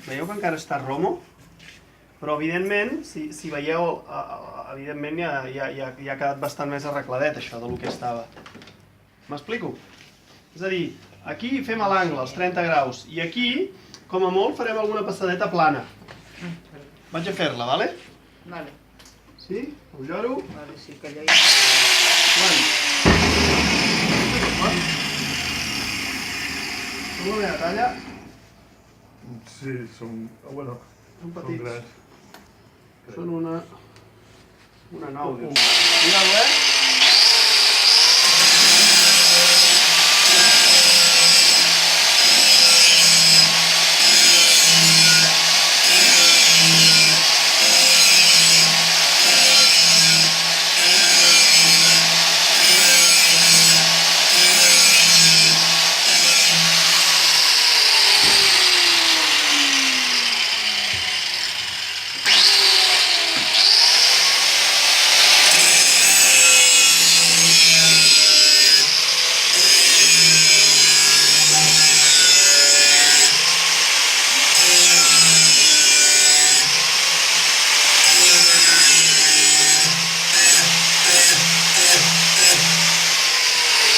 Veieu que encara està romo? Però, evidentment, si veieu, evidentment ja ha quedat bastant més arregladet, això, del que estava. M'explico? És a dir, aquí fem a l'angle, els 30 graus, i aquí, com a molt, farem alguna passadeta plana. Vaig a fer-la, vale? Vale. Sí? El lloro. Vale, sí, que allò hi... Quan? Som la meva talla? Sí, són... Bueno, Són són petits. grans. Són una 9, dius. Cuidado,